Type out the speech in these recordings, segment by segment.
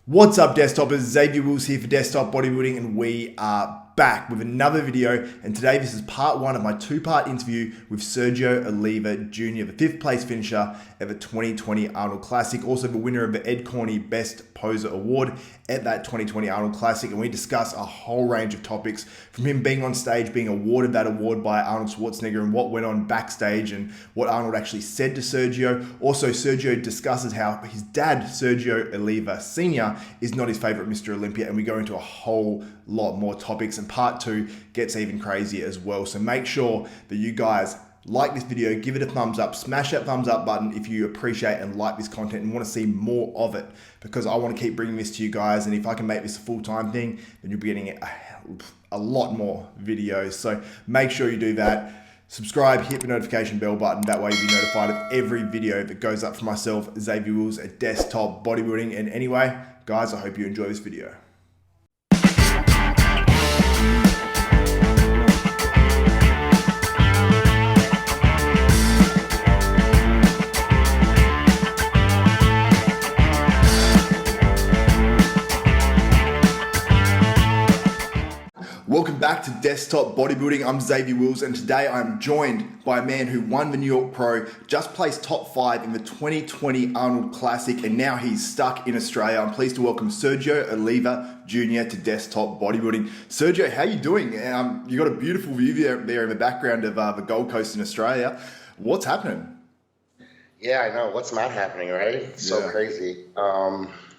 What's up, Desktopers? Xavier Wills here for Desktop Bodybuilding, and we are back with another video. And today this is part one of my two-part interview with Sergio Oliva Jr, the fifth place finisher at the 2020 Arnold Classic, also the winner of the Ed Corney Best Poser Award at that 2020 Arnold Classic. And we discuss a whole range of topics, from him being on stage, being awarded that award by Arnold Schwarzenegger, and what went on backstage and what Arnold actually said to Sergio. Also, Sergio discusses how his dad, Sergio Oliva Sr, is not his favorite Mr Olympia, and we go into a whole lot more topics, and part two gets even crazier as well. So make sure that you guys like this video, give it a thumbs up, smash that thumbs up button if you appreciate and like this content and want to see more of it, because I want to keep bringing this to you guys. And if I can make this a full-time thing, then you'll be getting a lot more videos. So make sure you do that. Subscribe, hit the notification bell button. That way you'll be notified of every video that goes up for myself, Xavier Wills, at Desktop Bodybuilding. And anyway, guys, I hope you enjoy this video. Welcome back to Desktop Bodybuilding. I'm Xavier Wills, and today I'm joined by a man who won the New York Pro, just placed top 5 in the 2020 Arnold Classic, and now he's stuck in Australia. I'm pleased to welcome Sergio Oliva Jr to Desktop Bodybuilding. Sergio, how are you doing? You got a beautiful view there in the background of the Gold Coast in Australia. What's happening? Yeah, I know. What's not happening, right? It's so crazy.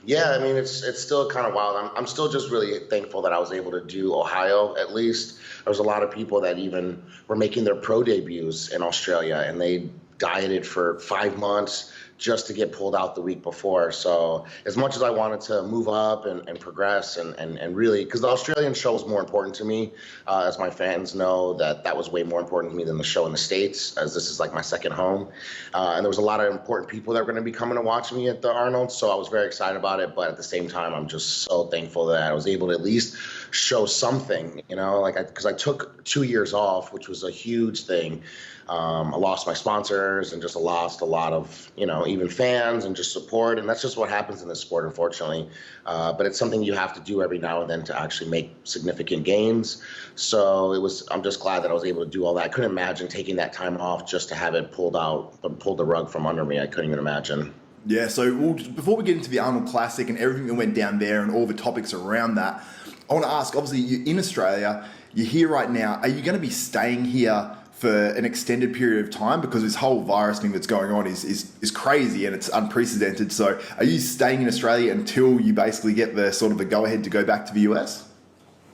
Yeah, I mean, it's still kind of wild. I'm still just really thankful that I was able to do Ohio, at least. There was a lot of people that even were making their pro debuts in Australia, and they dieted for 5 months just to get pulled out the week before. So as much as I wanted to move up and progress and really, because the Australian show was more important to me, as my fans know, that was way more important to me than the show in the States, as this is like my second home. And there was a lot of important people that were going to be coming to watch me at the Arnold, so I was very excited about it. But at the same time, I'm just so thankful that I was able to at least show something, you know, because I took 2 years off, which was a huge thing. I lost my sponsors and just lost a lot of, even fans and just support. And that's just what happens in this sport, unfortunately. But it's something you have to do every now and then to actually make significant gains. So I'm just glad that I was able to do all that. I couldn't imagine taking that time off just to have it pulled the rug from under me. I couldn't even imagine. Yeah, so before we get into the Arnold Classic and everything that went down there and all the topics around that, I want to ask, obviously you're in Australia, you're here right now. Are you going to be staying here for an extended period of time? Because this whole virus thing that's going on is crazy and it's unprecedented. So are you staying in Australia until you basically get the go-ahead to go back to the US?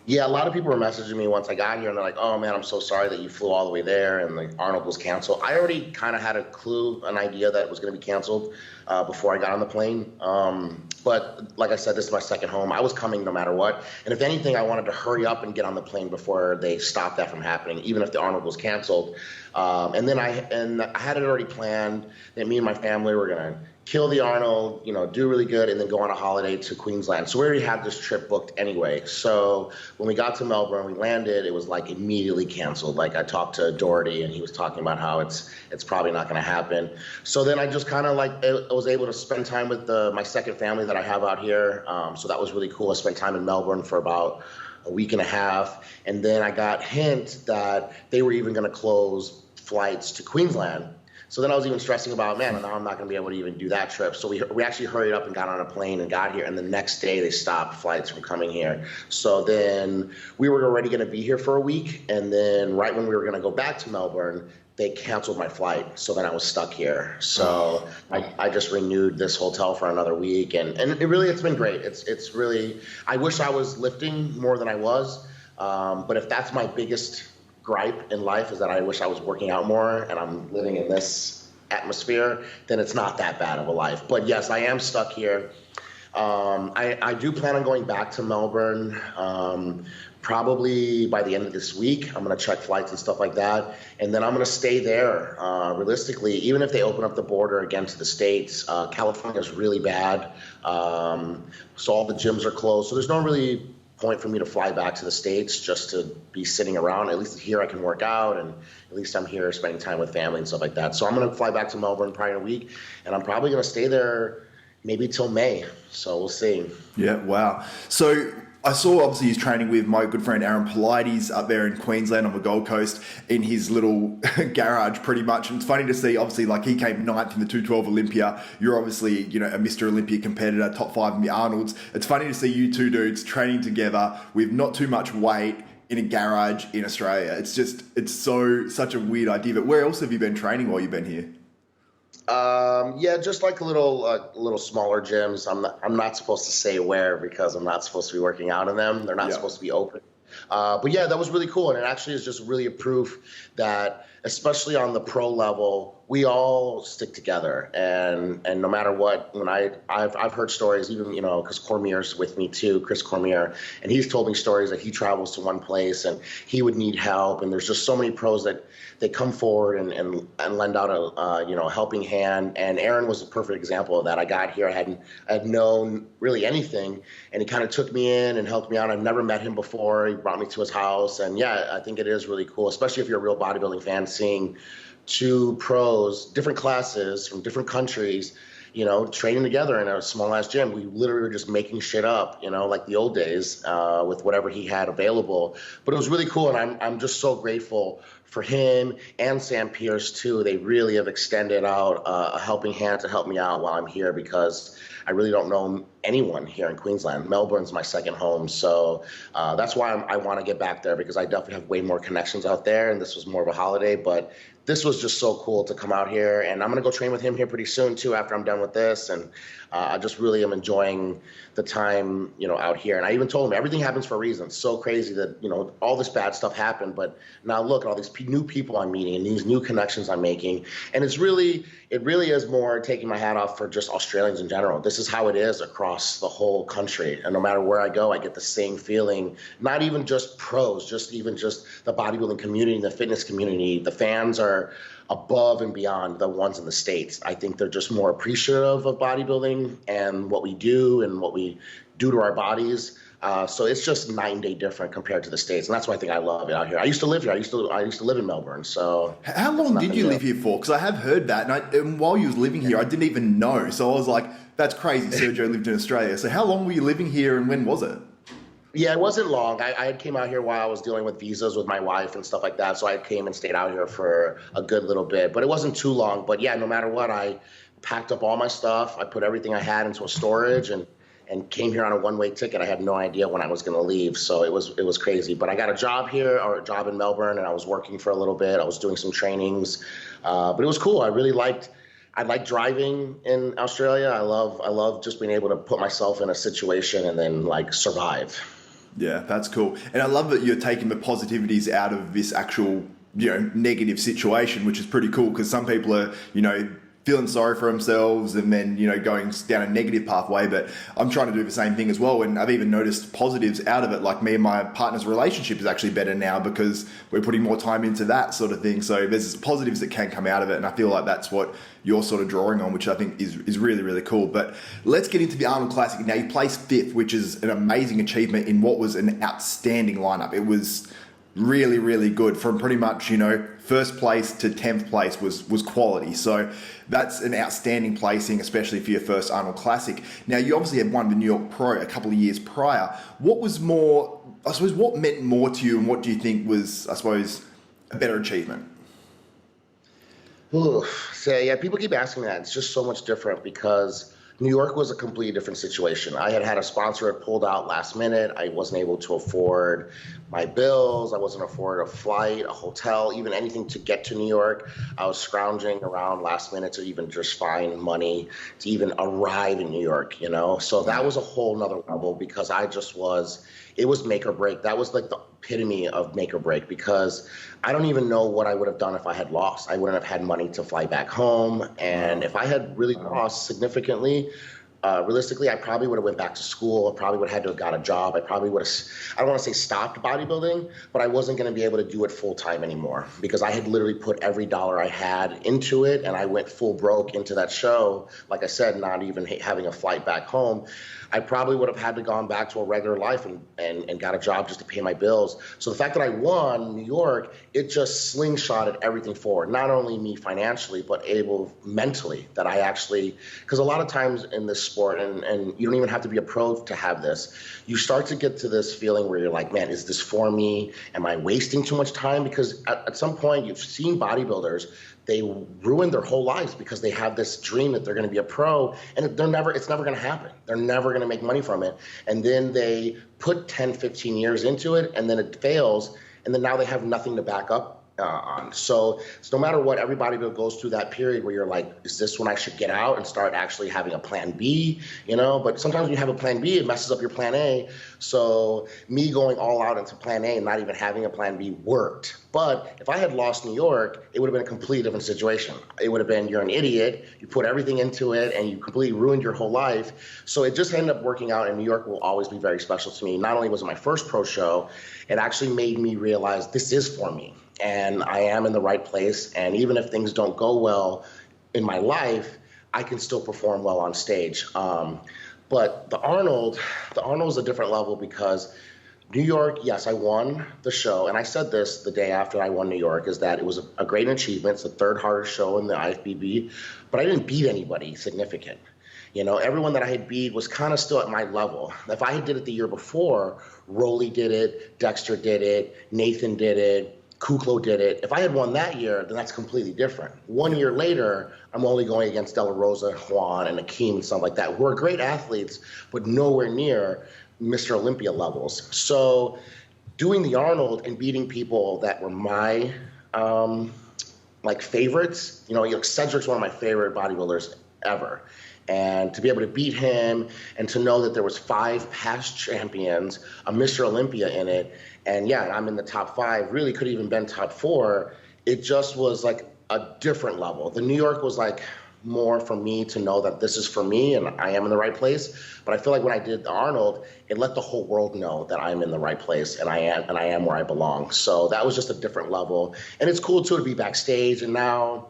Yeah, a lot of people were messaging me once I got here, and they're like, "Oh man, I'm so sorry that you flew all the way there and the Arnold was canceled." I already kind of had an idea that it was going to be canceled before I got on the plane. But like I said, this is my second home. I was coming no matter what. And if anything, I wanted to hurry up and get on the plane before they stopped that from happening, even if the Arnold was canceled. And then I had it already planned that me and my family were going to kill the Arnold, do really good, and then go on a holiday to Queensland. So we already had this trip booked anyway. So when we got to Melbourne, we landed, it was like immediately canceled. Like I talked to Doherty and he was talking about how it's probably not going to happen. So then I just kind of I was able to spend time with my second family that I have out here. So that was really cool. I spent time in Melbourne for about a week and a half. And then I got hint that they were even going to close flights to Queensland. So then I was even stressing about, man, now I'm not going to be able to even do that trip. So we actually hurried up and got on a plane and got here. And the next day they stopped flights from coming here. So then we were already going to be here for a week. And then right when we were going to go back to Melbourne, they canceled my flight. So then I was stuck here. So I just renewed this hotel for another week. And it's been great. It's really, I wish I was lifting more than I was. But if that's my biggest gripe in life, is that I wish I was working out more and I'm living in this atmosphere, then it's not that bad of a life. But yes, I am stuck here. I do plan on going back to Melbourne probably by the end of this week. I'm going to check flights and stuff like that. And then I'm going to stay there. Realistically, even if they open up the border again to the States, California is really bad. So all the gyms are closed. So there's no really point for me to fly back to the States just to be sitting around. At least here I can work out, and at least I'm here spending time with family and stuff like that. So I'm going to fly back to Melbourne probably in a week, and I'm probably going to stay there maybe till May. So we'll see. Yeah, wow. So I saw obviously he's training with my good friend Aaron Polides up there in Queensland on the Gold Coast in his little garage pretty much. And it's funny to see, obviously, like he came ninth in the 212 Olympia. You're obviously, you know, a Mr Olympia competitor, top 5 in the Arnolds. It's funny to see you two dudes training together with not too much weight in a garage in Australia. It's such a weird idea. But where else have you been training while you've been here? Yeah, just like little smaller gyms. I'm not supposed to say where because I'm not supposed to be working out in them. They're not supposed to be open. But yeah, that was really cool. And it actually is just really a proof that, especially on the pro level, we all stick together. And no matter what, when I've heard stories, even, you know, because Cormier's with me too, Chris Cormier, and he's told me stories that he travels to one place and he would need help. And there's just so many pros that they come forward and lend out a helping hand. And Aaron was a perfect example of that. I got here, I had known really anything, and he kind of took me in and helped me out. I've never met him before. He brought me to his house, and yeah, I think it is really cool, especially if you're a real bodybuilding fan, seeing two pros, different classes from different countries, you know, training together in a small ass gym. We literally were just making shit up, you know, like the old days, with whatever he had available. But it was really cool, and I'm just so grateful for him and Sam Pierce too. They really have extended out a helping hand to help me out while I'm here, because I really don't know anyone here in Queensland. Melbourne's my second home, so that's why I want to get back there, because I definitely have way more connections out there, and this was more of a holiday. But this was just so cool to come out here, and I'm going to go train with him here pretty soon too after I'm done with this. And I just really am enjoying the time, you know, out here. And I even told him everything happens for a reason. It's so crazy that, you know, all this bad stuff happened, but now look at all these new people I'm meeting and these new connections I'm making. And it really is more taking my hat off for just Australians in general. This is how it is across the whole country. And no matter where I go, I get the same feeling, not even just pros, just the bodybuilding community, the fitness community. The fans are above and beyond the ones in the States. I think they're just more appreciative of bodybuilding and what we do and what we do to our bodies. So it's just night and day different compared to the States, and that's why I think I love it out here. I used to live here. I used to live in Melbourne. So how long did you live here for? Because I have heard that, and while you was living here, I didn't even know. So I was like, that's crazy. Sergio lived in Australia. So how long were you living here, and when was it? Yeah, it wasn't long. I came out here while I was dealing with visas with my wife and stuff like that. So I came and stayed out here for a good little bit, but it wasn't too long. But yeah, no matter what, I packed up all my stuff. I put everything I had into a storage and came here on a one-way ticket. I had no idea when I was going to leave. So it was crazy. But I got a job here, or a job in Melbourne, and I was working for a little bit. I was doing some trainings, but it was cool. I like driving in Australia. I love just being able to put myself in a situation and then like survive. Yeah, that's cool. And I love that you're taking the positivities out of this actual, you know, negative situation, which is pretty cool, because some people are, you know, feeling sorry for themselves and then, you know, going down a negative pathway. But I'm trying to do the same thing as well. And I've even noticed positives out of it. Like me and my partner's relationship is actually better now because we're putting more time into that sort of thing. So there's positives that can come out of it. And I feel like that's what you're sort of drawing on, which I think is really, really cool. But let's get into the Arnold Classic. Now, you placed 5th, which is an amazing achievement in what was an outstanding lineup. It was really, really good. From pretty much, you know, first place to 10th place was quality. So that's an outstanding placing, especially for your first Arnold Classic. Now, you obviously had won the New York Pro a couple of years prior. What meant more to you, and what do you think was, I suppose, a better achievement? Ooh, so yeah, people keep asking that. It's just so much different because New York was a completely different situation. I had a sponsor that pulled out last minute. I wasn't able to afford my bills. I wasn't afford a flight, a hotel, even anything to get to New York. I was scrounging around last minute to even just find money to even arrive in New York, you know? So that was a whole nother level because it was make or break. That was like the epitome of make or break because I don't even know what I would have done if I had lost. I wouldn't have had money to fly back home. And if I had really lost significantly, realistically, I probably would have went back to school. I probably would have had to have got a job. I probably would have, I don't want to say stopped bodybuilding, but I wasn't going to be able to do it full time anymore because I had literally put every dollar I had into it. And I went full broke into that show. Like I said, not even having a flight back home. I probably would have had to gone back to a regular life and got a job just to pay my bills. So the fact that I won New York, it just slingshotted everything forward. Not only me financially, but able mentally that I actually, because a lot of times in this sport, and you don't even have to be a pro to have this. You start to get to this feeling where you're like, man, is this for me? Am I wasting too much time? Because at some point, you've seen bodybuilders, they ruin their whole lives because they have this dream that they're going to be a pro, and it's never going to happen. They're never going to make money from it. And then they put 10, 15 years into it, and then it fails, and then now they have nothing to back up on. So no matter what, every bodybuilder goes through that period where you're like, is this when I should get out and start actually having a plan B, But sometimes when you have a plan B, it messes up your plan A. So me going all out into plan A and not even having a plan B worked. But if I had lost New York, it would have been a completely different situation. It would have been, you're an idiot, you put everything into it, and you completely ruined your whole life. So it just ended up working out, and New York will always be very special to me. Not only was it my first pro show, it actually made me realize this is for me, and I am in the right place. And even if things don't go well in my life, I can still perform well on stage. But the Arnold is a different level because New York, yes, I won the show, and I said this the day after I won New York, is that it was a great achievement. It's the third hardest show in the IFBB, but I didn't beat anybody significant. Everyone that I had beat was kind of still at my level. If I had did it the year before, Rolly did it, Dexter did it, Nathan did it, Kuklo did it. If I had won that year, then that's completely different. 1 year later, I'm only going against De La Rosa, Juan, and Akeem and stuff like that, who are great athletes, but nowhere near Mr. Olympia levels. So doing the Arnold and beating people that were my favorites, Cedric's one of my favorite bodybuilders ever. And to be able to beat him and to know that there was 5 past champions, a Mr. Olympia in it, and yeah, I'm in the top 5, really could have even been top 4. It just was like a different level. The New York was like more for me to know that this is for me and I am in the right place. But I feel like when I did the Arnold, it let the whole world know that I'm in the right place and I am where I belong. So that was just a different level. And it's cool too to be backstage, and now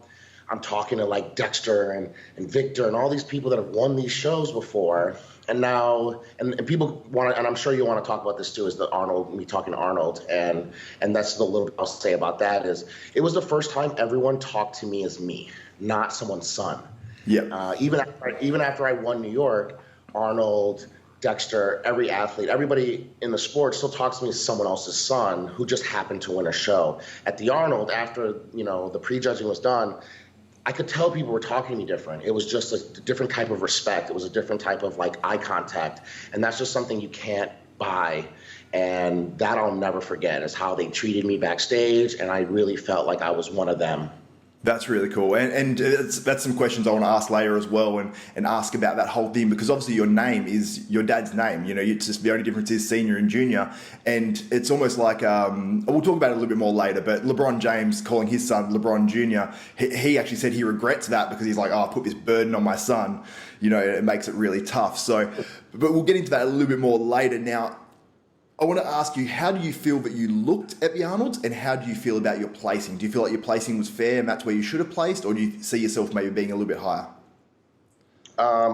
I'm talking to like Dexter and Victor and all these people that have won these shows before. And now, and people want to, and I'm sure you want to talk about this too, is the Arnold, me talking to Arnold. And that's the little I'll say about that is it was the first time everyone talked to me as me, not someone's son. Yeah. Even after I won New York, Arnold, Dexter, every athlete, everybody in the sport still talks to me as someone else's son who just happened to win a show. At the Arnold, after, the prejudging was done, I could tell people were talking to me different. It was just a different type of respect. It was a different type of eye contact. And that's just something you can't buy. And that I'll never forget is how they treated me backstage. And I really felt like I was one of them. That's really cool. And that's some questions I want to ask later as well, and ask about that whole thing, because obviously your name is your dad's name. It's just the only difference is senior and junior. And it's almost like, we'll talk about it a little bit more later, but LeBron James calling his son LeBron Jr., he actually said he regrets that because he's like, I put this burden on my son. It makes it really tough. So, but we'll get into that a little bit more later. Now, I want to ask you, how do you feel that you looked at the Arnolds, and how do you feel about your placing? Do you feel like your placing was fair and that's where you should have placed, or do you see yourself maybe being a little bit higher?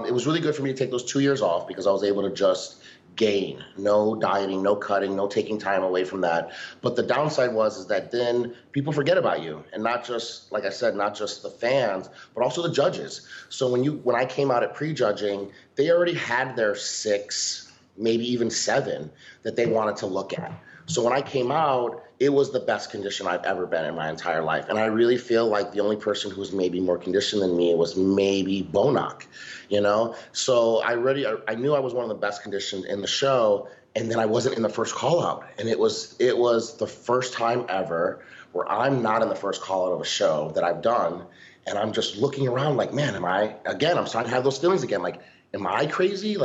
It was really good for me to take those 2 years off because I was able to just gain. No dieting, no cutting, no taking time away from that. But the downside is that then people forget about you, and not just, like I said, not just the fans, but also the judges. So when I came out at prejudging, they already had their 6, maybe even 7 that they wanted to look at. So when I came out, it was the best condition I've ever been in my entire life. And I really feel like the only person who was maybe more conditioned than me was maybe Bonak, So I knew I was one of the best conditioned in the show, and then I wasn't in the first call out. And it was the first time ever where I'm not in the first call out of a show that I've done. And I'm just looking around like, man, I'm starting to have those feelings again. Like, am I crazy?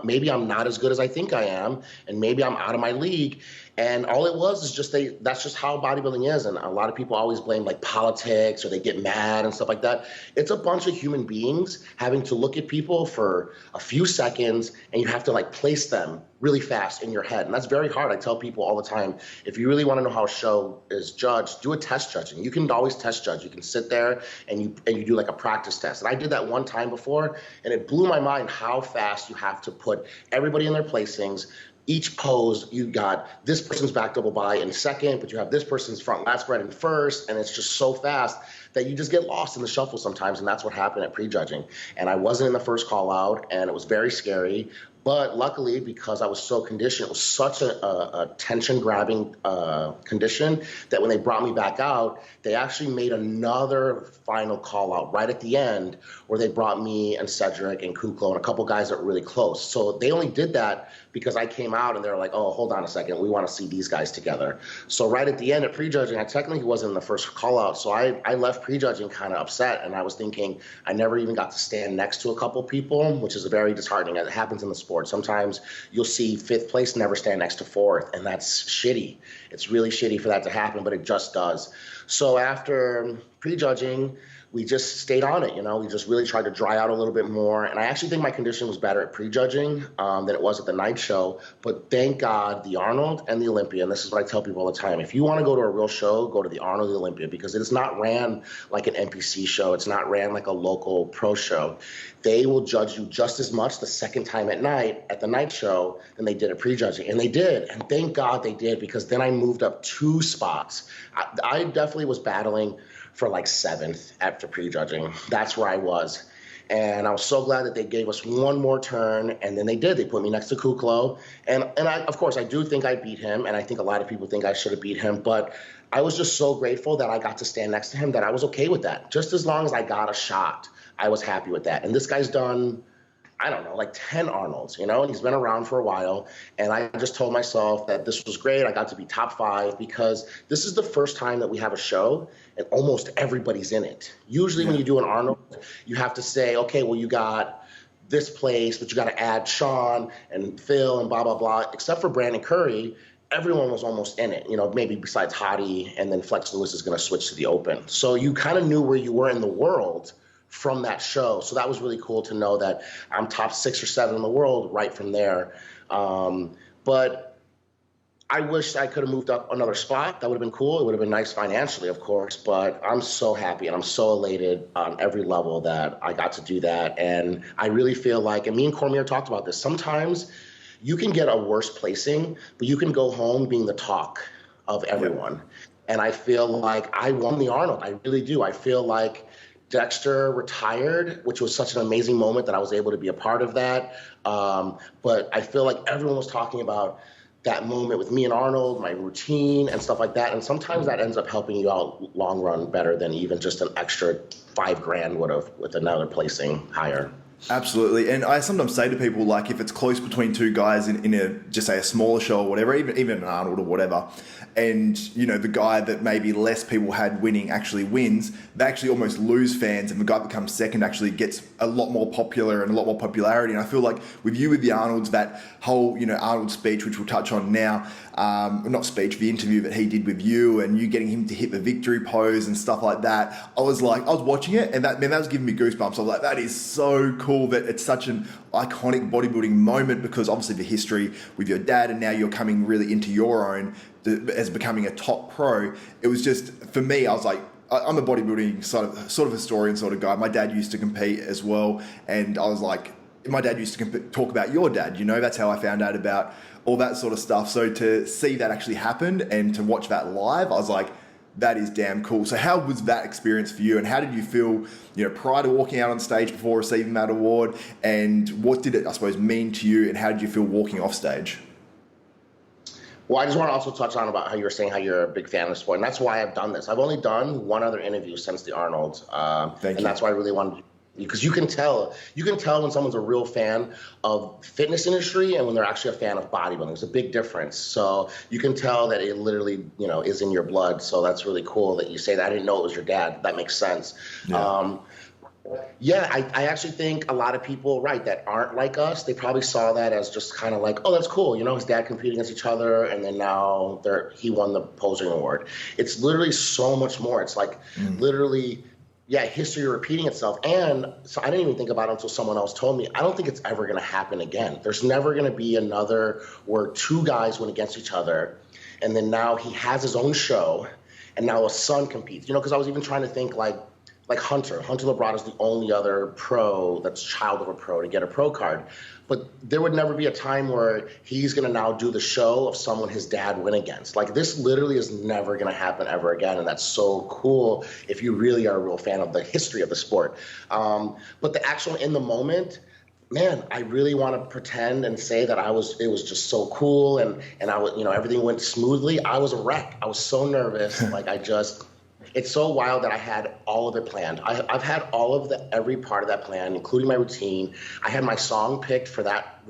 Maybe I'm not as good as I think I am, and maybe I'm out of my league. And all it was is just that's just how bodybuilding is. And a lot of people always blame politics, or they get mad and stuff like that. It's a bunch of human beings having to look at people for a few seconds, and you have to place them really fast in your head. And that's very hard. I tell people all the time, if you really want to know how a show is judged, do a test judging. You can always test judge. You can sit there and you do a practice test. And I did that one time before, and it blew my mind how fast you have to put everybody in their placings. Each pose, you got this person's back double by in second, but you have this person's front lat spread in first, and it's just so fast that you just get lost in the shuffle sometimes, and that's what happened at prejudging. And I wasn't in the first call out, and it was very scary. But luckily, because I was so conditioned, it was such a tension-grabbing condition that when they brought me back out, they actually made another final call-out right at the end where they brought me and Cedric and Kuklo and a couple guys that were really close. So they only did that because I came out and they were like, oh, hold on a second, we want to see these guys together. So right at the end of prejudging, I technically wasn't in the first call-out, so I left prejudging kind of upset, and I was thinking I never even got to stand next to a couple people, which is very disheartening. It happens in the sport. Sometimes you'll see fifth place never stand next to fourth, and that's shitty. It's really shitty for that to happen, but it just does. So after prejudging, we just stayed on it, we just really tried to dry out a little bit more. And I actually think my condition was better at prejudging than it was at the night show. But thank God the Arnold and the Olympia, and this is what I tell people all the time, if you want to go to a real show, go to the Arnold and the Olympia, because it is not ran like an NPC show. It's not ran like a local pro show. They will judge you just as much the second time at night at the night show than they did at prejudging. And they did. And thank God they did, because then I moved up 2 spots. I definitely was battling for like 7th after prejudging. That's where I was. And I was so glad that they gave us one more turn, and then they did. They put me next to Kuklo. And of course, I do think I beat him, and I think a lot of people think I should have beat him, but I was just so grateful that I got to stand next to him that I was okay with that. Just as long as I got a shot, I was happy with that. And this guy's done, I don't know, like 10 Arnolds, and he's been around for a while. And I just told myself that this was great. I got to be top 5 because this is the first time that we have a show and almost everybody's in it. Usually when you do an Arnold, you have to say, okay, well, you got this place, but you got to add Sean and Phil and blah, blah, blah. Except for Brandon Curry, everyone was almost in it, maybe besides Hottie, and then Flex Lewis is going to switch to the Open. So you kind of knew where you were in the world from that show. So that was really cool to know that I'm top 6 or 7 in the world right from there. But I wish I could have moved up another spot. That would have been cool. It would have been nice financially, of course, but I'm so happy and I'm so elated on every level that I got to do that. And I really feel like, and me and Cormier talked about this, sometimes you can get a worse placing, but you can go home being the talk of everyone. And I feel like I won the Arnold. I really do. I feel like Dexter retired, which was such an amazing moment that I was able to be a part of that. But I feel like everyone was talking about that moment with me and Arnold, my routine and stuff like that. And sometimes that ends up helping you out long run better than even just an extra $5,000 would have with another placing higher. Absolutely. And I sometimes say to people, like, if it's close between 2 guys in a, just say a smaller show or whatever, even an Arnold or whatever, and, the guy that maybe less people had winning actually wins, they actually almost lose fans, and the guy that comes second actually gets a lot more popular and a lot more popularity. And I feel like with you, with the Arnolds, that whole, Arnold speech, which we'll touch on now, not speech, the interview that he did with you, and you getting him to hit the victory pose and stuff like that, I was watching it, and that was giving me goosebumps. I was like, that is so cool that it's such an iconic bodybuilding moment, because obviously the history with your dad, and now you're coming really into your own as becoming a top pro. It was just, for me, I was like, I'm a bodybuilding sort of historian sort of guy. My dad used to compete as well, and I was like, my dad used to talk about your dad, that's how I found out about all that sort of stuff. So to see that actually happen and to watch that live, I was like, that is damn cool. So how was that experience for you, and how did you feel, prior to walking out on stage before receiving that award, and what did it, I suppose, mean to you, and how did you feel walking off stage? Well, I just want to also touch on about how you were saying how you're a big fan of the sport, and that's why I've done this. I've only done one other interview since the Arnold, and that's why I really wanted to, because you can tell when someone's a real fan of fitness industry and when they're actually a fan of bodybuilding. There's a big difference. So you can tell that it literally, is in your blood. So that's really cool that you say that. I didn't know it was your dad. That makes sense. Yeah. I actually think a lot of people, right, that aren't like us, they probably saw that as just kind of like, oh, that's cool. His dad competed against each other, and then now he won the posing award. It's literally so much more. It's like literally, history repeating itself. And so I didn't even think about it until someone else told me. I don't think it's ever going to happen again. There's never going to be another where 2 guys went against each other, and then now he has his own show, and now a son competes. Because I was even trying to think like like Hunter Labrada is the only other pro that's child of a pro to get a pro card. But there would never be a time where he's going to now do the show of someone his dad went against. Like, this literally is never going to happen ever again. And that's so cool if you really are a real fan of the history of the sport. But the actual in the moment, man, I really want to pretend and say that it was just so cool and I was, everything went smoothly. I was a wreck. I was so nervous. Like, it's so wild that I had all of it planned. I've had every part of that plan, including my routine. I had my song picked for that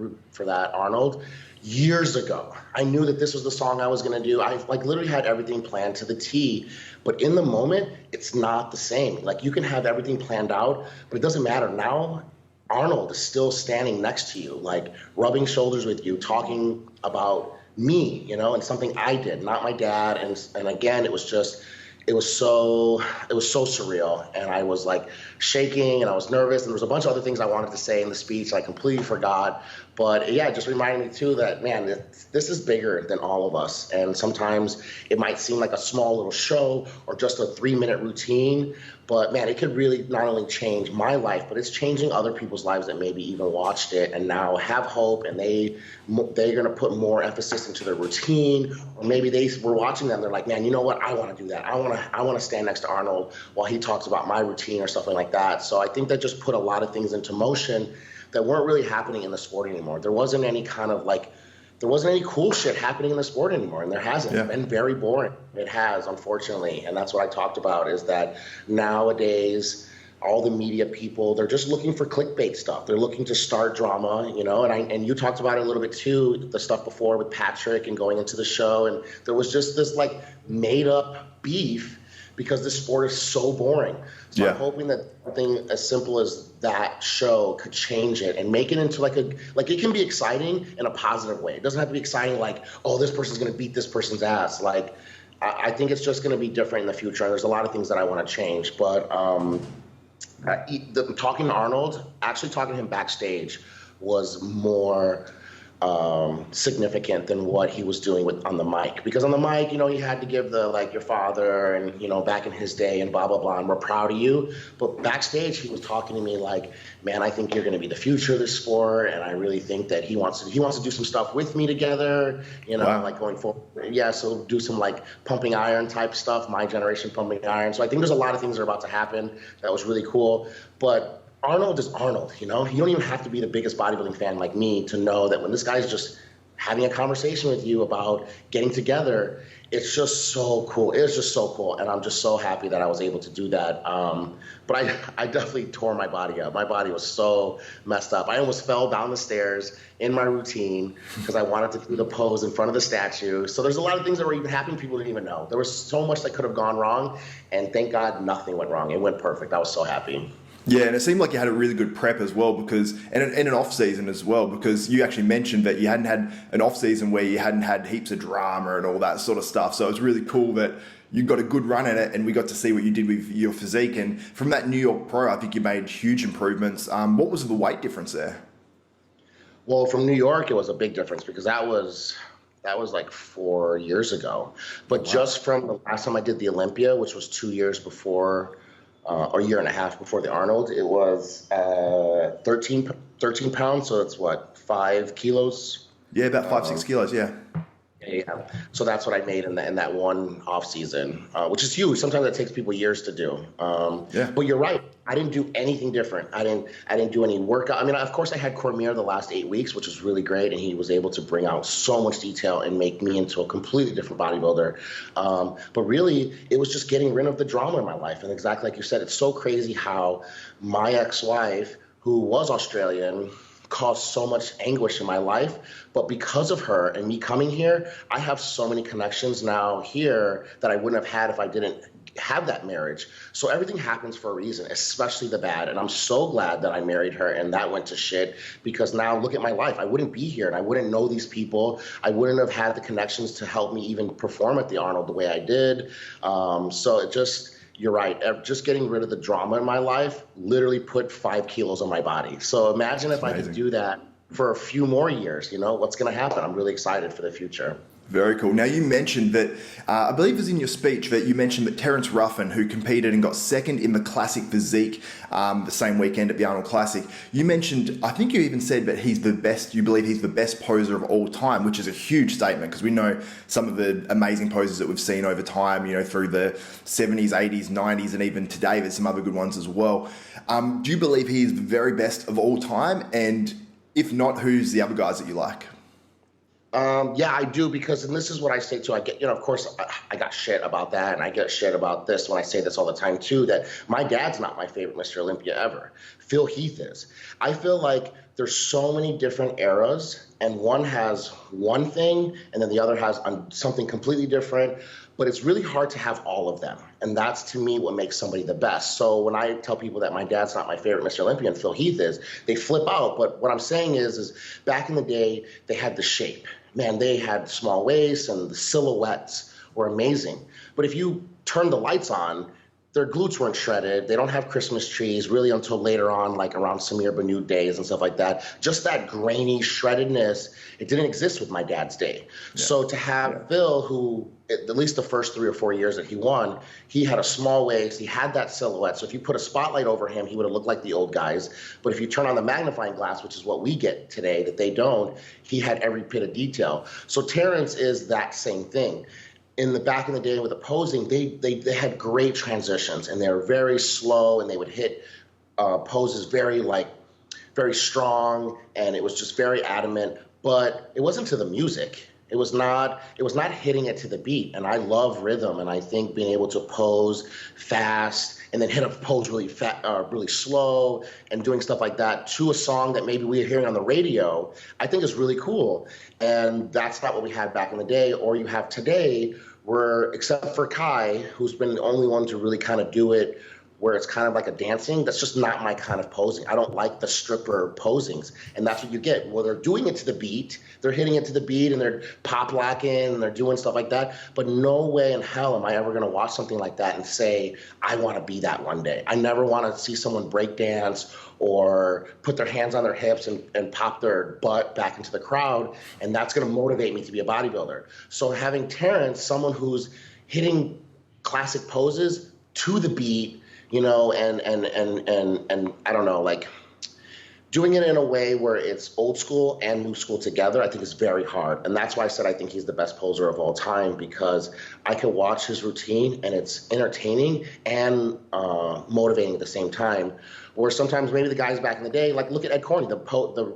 Arnold years ago. I knew that this was the song I was going to do. I literally had everything planned to the T, but in the moment, it's not the same. Like, you can have everything planned out, but it doesn't matter. Now, Arnold is still standing next to you, like rubbing shoulders with you, talking about me, and something I did, not my dad. And again, it was so surreal, and I was like shaking and I was nervous, and there was a bunch of other things I wanted to say in the speech I completely forgot. But yeah, it just reminded me too that, man, this is bigger than all of us. And sometimes it might seem like a small little show or just a 3-minute routine, but man, it could really not only change my life, but it's changing other people's lives that maybe even watched it and now have hope, and they're going to put more emphasis into their routine. Or maybe they were watching them, they're like, man, you know what? I want to do that. I want to stand next to Arnold while he talks about my routine or something like that. So I think that just put a lot of things into motion that weren't really happening in the sport anymore. There wasn't any cool shit happening in the sport anymore, and there hasn't. It's been very boring. It has, unfortunately, and that's what I talked about, is that nowadays all the media people, they're just looking for clickbait stuff. They're looking to start drama, and you talked about it a little bit too, the stuff before with Patrick and going into the show, and there was just this like made up beef because this sport is so boring. So I'm hoping that something as simple as that show could change it and make it into it can be exciting in a positive way. It doesn't have to be exciting like, oh, this person's going to beat this person's ass. Like, I think it's just going to be different in the future. And there's a lot of things that I want to change. But talking to Arnold, actually talking to him backstage was more significant than what he was doing on the mic. Because on the mic, he had to give the, like, your father and, back in his day and blah, blah, blah, and we're proud of you. But backstage, he was talking to me like, man, I think you're going to be the future of this sport. And I really think that he wants to do some stuff with me together, wow. Like going forward. Yeah, so do some like pumping iron type stuff, my generation pumping iron. So I think there's a lot of things that are about to happen. That was really cool. But Arnold is Arnold, You don't even have to be the biggest bodybuilding fan like me to know that when this guy's just having a conversation with you about getting together, it's just so cool. It's just so cool, and I'm just so happy that I was able to do that. But I definitely tore my body up. My body was so messed up. I almost fell down the stairs in my routine because I wanted to do the pose in front of the statue. So there's a lot of things that were even happening people didn't even know. There was so much that could have gone wrong, and thank God nothing went wrong. It went perfect. I was so happy. Yeah, and it seemed like you had a really good prep as well, because and an off season as well, because you actually mentioned that you hadn't had an off season where you hadn't had heaps of drama and all that sort of stuff. So it was really cool that you got a good run at it, and we got to see what you did with your physique. And from that New York Pro, I think you made huge improvements. What was the weight difference there? Well, from New York, it was a big difference because that was like 4 years ago. But just from the last time I did the Olympia, which was 2 years before. Or a year and a half before the Arnold, it was 13 pounds, so that's what, 5 kilos? Yeah, about 5-6 kilos, yeah. Yeah, so that's what I made in that one off season, which is huge. Sometimes it takes people years to do. But you're right. I didn't do anything different. I didn't do any workout. I mean, of course, I had Cormier the last 8 weeks, which was really great, and he was able to bring out so much detail and make me into a completely different bodybuilder. But really, it was just getting rid of the drama in my life. And exactly like you said, it's so crazy how my ex-wife, who was Australian, caused so much anguish in my life, but because of her and me coming here, I have so many connections now here that I wouldn't have had if I didn't have that marriage. So everything happens for a reason, especially the bad. And I'm so glad that I married her and that went to shit, because now look at my life. I wouldn't be here and I wouldn't know these people. I wouldn't have had the connections to help me even perform at the Arnold the way I did. So it just, you're right. Just getting rid of the drama in my life literally put 5 kilos on my body. So imagine if I could do that for a few more years, what's going to happen? I'm really excited for the future. Very cool. Now, you mentioned that, I believe it was in your speech, that you mentioned that Terence Ruffin, who competed and got second in the Classic Physique the same weekend at the Arnold Classic, you mentioned, I think you even said that he's the best, you believe he's the best poser of all time, which is a huge statement because we know some of the amazing poses that we've seen over time, you know, through the 70s, 80s, 90s, and even today, there's some other good ones as well. Do you believe he is the very best of all time? And if not, who's the other guys that you like? Yeah, I do, because, and this is what I say too, I get, of course, I got shit about that, and I get shit about this when I say this all the time too, that my dad's not my favorite Mr. Olympia ever. Phil Heath is. I feel like there's so many different eras, and one has one thing, and then the other has something completely different, but it's really hard to have all of them. And that's, to me, what makes somebody the best. So when I tell people that my dad's not my favorite Mr. Olympia and Phil Heath is, they flip out. But what I'm saying is back in the day, they had the shape. Man, they had small waists, and the silhouettes were amazing. But if you turn the lights on, their glutes weren't shredded. They don't have Christmas trees really until later on, like around Samir Bannout days and stuff like that. Just that grainy shreddedness, it didn't exist with my dad's day. Yeah. So to have Phil, who at least the first 3 or 4 years that he won, he had a small waist, he had that silhouette. So if you put a spotlight over him, he would have looked like the old guys. But if you turn on the magnifying glass, which is what we get today that they don't, he had every bit of detail. So Terence is that same thing. In the back in the day with the posing, they had great transitions, and they were very slow, and they would hit poses very strong, and it was just very adamant. But it wasn't to the music. It was not hitting it to the beat. And I love rhythm, and I think being able to pose fast and then hit a pose really slow and doing stuff like that to a song that maybe we're hearing on the radio, I think is really cool. And that's not what we had back in the day, or you have today, where except for Kai, who's been the only one to really kind of do it where it's kind of like a dancing, that's just not my kind of posing. I don't like the stripper posings, and that's what you get. Well, they're doing it to the beat, they're hitting it to the beat, and they're pop locking, and they're doing stuff like that, but no way in hell am I ever gonna watch something like that and say, I wanna be that one day. I never wanna see someone break dance or put their hands on their hips and pop their butt back into the crowd, and that's gonna motivate me to be a bodybuilder. So having Terence, someone who's hitting classic poses to the beat, and I don't know, like doing it in a way where it's old school and new school together, I think is very hard. And that's why I said I think he's the best poser of all time, because I can watch his routine and it's entertaining and motivating at the same time. Where sometimes maybe the guys back in the day, like look at Ed Corney, the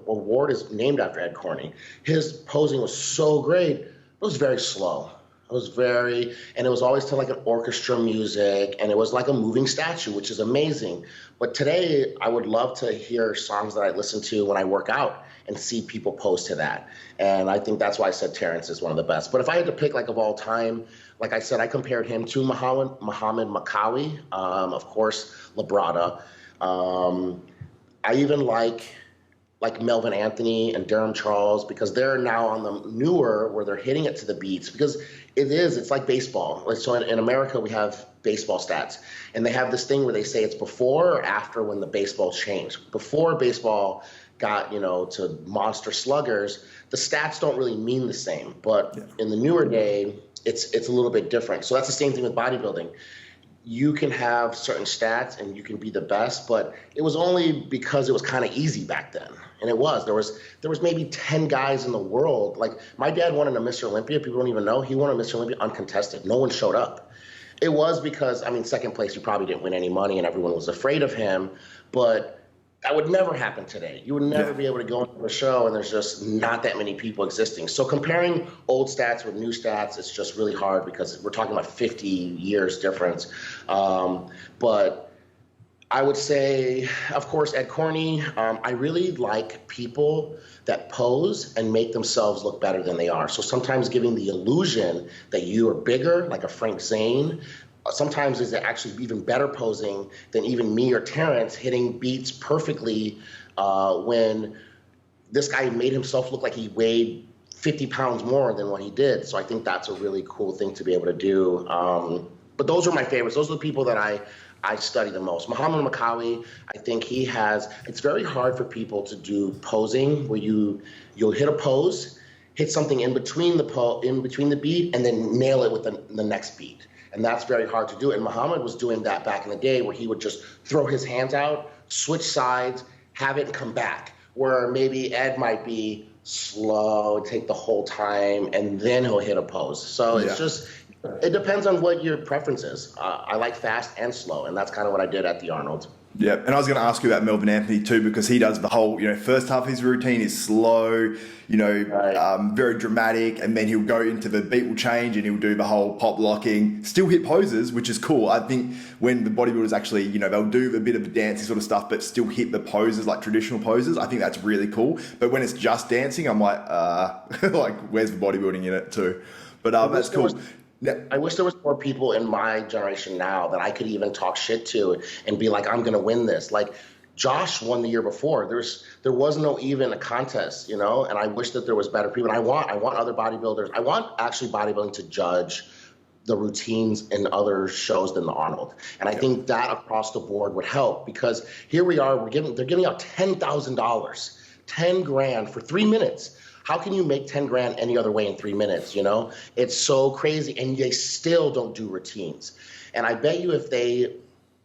award is named after Ed Corney. His posing was so great, it was very slow. And it was always to like an orchestra music, and it was like a moving statue, which is amazing. But today, I would love to hear songs that I listen to when I work out and see people pose to that. And I think that's why I said Terence is one of the best. But if I had to pick like of all time, like I said, I compared him to Muhammad Makawi, of course, Labrada. I even like Melvin Anthony and Durham Charles, because they're now on the newer where they're hitting it to the beats, because it's like baseball. So in America, we have baseball stats, and they have this thing where they say it's before or after when the baseball changed. Before baseball got, to monster sluggers, the stats don't really mean the same. But in the newer day, it's a little bit different. So that's the same thing with bodybuilding. You can have certain stats and you can be the best, but it was only because it was kind of easy back then. And it was. There was maybe 10 guys in the world. Like my dad won in a Mr. Olympia. People don't even know. He won a Mr. Olympia uncontested. No one showed up. It was because, second place, you probably didn't win any money and everyone was afraid of him. But that would never happen today. You would never be able to go into a show and there's just not that many people existing. So comparing old stats with new stats, it's just really hard because we're talking about 50 years difference. But I would say, of course, Ed Corney, I really like people that pose and make themselves look better than they are. So sometimes giving the illusion that you are bigger, like a Frank Zane. Sometimes is actually even better posing than even me or Terence hitting beats perfectly when this guy made himself look like he weighed 50 pounds more than what he did. So I think that's a really cool thing to be able to do. But those are my favorites. Those are the people that I study the most. Muhammad Makawi, I think it's very hard for people to do posing where you'll hit a pose hit something in between the beat, and then nail it with the next beat. And that's very hard to do. And Muhammad was doing that back in the day, where he would just throw his hands out, switch sides, have it, and come back. Where maybe Ed might be slow, take the whole time, and then he'll hit a pose. So it's just, it depends on what your preference is. I like fast and slow, and that's kind of what I did at the Arnold. Yeah, and I was going to ask you about Melvin Anthony too, because he does the whole, first half of his routine is slow, very dramatic, and then he'll go into the beat will change and he'll do the whole pop locking, still hit poses, which is cool. I think when the bodybuilders actually, they'll do a bit of the dancing sort of stuff, but still hit the poses like traditional poses. I think that's really cool. But when it's just dancing, I'm like, like where's the bodybuilding in it too? But that's cool. I wish there was more people in my generation now that I could even talk shit to and be like, I'm going to win this. Like Josh won the year before. There was no even a contest, and I wish that there was better people. And I want other bodybuilders. I want actually bodybuilding to judge the routines in other shows than the Arnold. And I think that across the board would help, because here we are, they're giving out $10,000, 10 grand for 3 minutes. How can you make 10 grand any other way in 3 minutes, It's so crazy, and they still don't do routines. And I bet you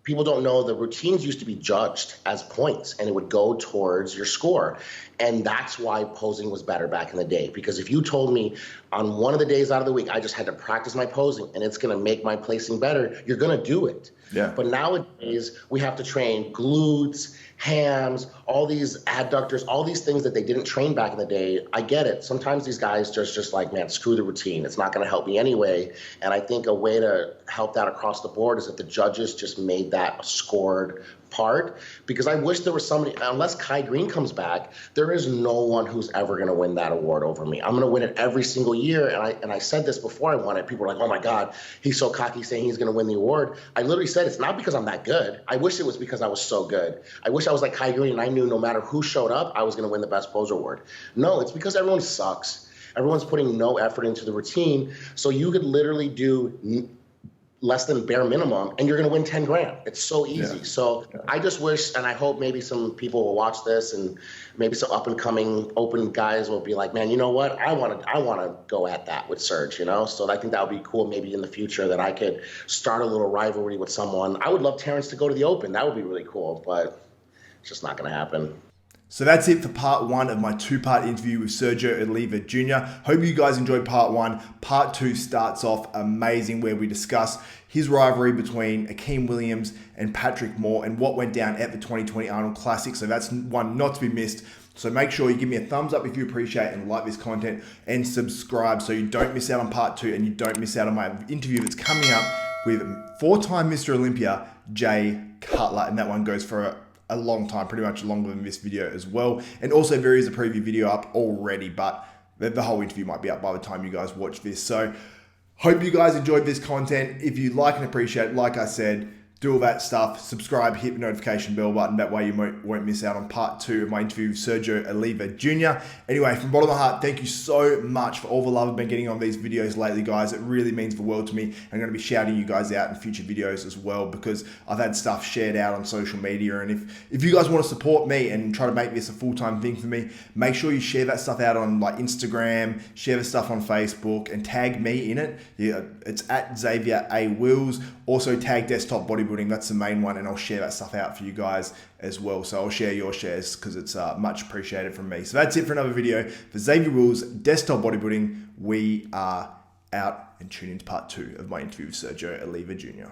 people don't know, the routines used to be judged as points, and it would go towards your score. And that's why posing was better back in the day. Because if you told me on one of the days out of the week, I just had to practice my posing and it's going to make my placing better, you're going to do it. Yeah. But nowadays, we have to train glutes, hams, all these adductors, all these things that they didn't train back in the day. I get it. Sometimes these guys just like, man, screw the routine. It's not going to help me anyway. And I think a way to help that across the board is if the judges just made that a scored part, because I wish there was somebody, unless Kai Green comes back, there is no one who's ever going to win that award over me. I'm going to win it every single year. And I said this before I won it. People were like, oh my God, he's so cocky saying he's going to win the award. I literally said, it's not because I'm that good. I wish it was because I was so good. I wish I was like Kai Green and I knew no matter who showed up, I was going to win the best poser award. No, it's because everyone sucks. Everyone's putting no effort into the routine. So you could literally do less than bare minimum and you're going to win 10 grand. It's so easy. Yeah. So I just wish, and I hope maybe some people will watch this and maybe some up and coming open guys will be like, man, you know what? I want to go at that with Serge, So I think that would be cool maybe in the future that I could start a little rivalry with someone. I would love Terrence to go to the Open. That would be really cool, but it's just not going to happen. So that's it for part one of my two-part interview with Sergio Oliva Jr. Hope you guys enjoyed part one. Part two starts off amazing, where we discuss his rivalry between Akeem Williams and Patrick Moore and what went down at the 2020 Arnold Classic. So that's one not to be missed. So make sure you give me a thumbs up if you appreciate and like this content, and subscribe so you don't miss out on part two and you don't miss out on my interview that's coming up with four-time Mr Olympia, Jay Cutler. And that one goes for a long time, pretty much longer than this video as well. And also there is a preview video up already, but the whole interview might be up by the time you guys watch this. So hope you guys enjoyed this content. If you like and appreciate, like I said, do all that stuff, subscribe, hit the notification bell button. That way you won't miss out on part two of my interview with Sergio Oliva Jr. Anyway, from the bottom of my heart, thank you so much for all the love I've been getting on these videos lately, guys. It really means the world to me. I'm going to be shouting you guys out in future videos as well, because I've had stuff shared out on social media. And if you guys want to support me and try to make this a full-time thing for me, make sure you share that stuff out on like Instagram, share the stuff on Facebook, and tag me in it. Yeah, it's at Xavier A. Wills. Also tag Desktop Bodybuilding. That's the main one, and I'll share that stuff out for you guys as well. So I'll share your shares because it's much appreciated from me. So that's it for another video. For Xavier Wills, Desktop Bodybuilding, we are out, and tune into part two of my interview with Sergio Oliva Jr.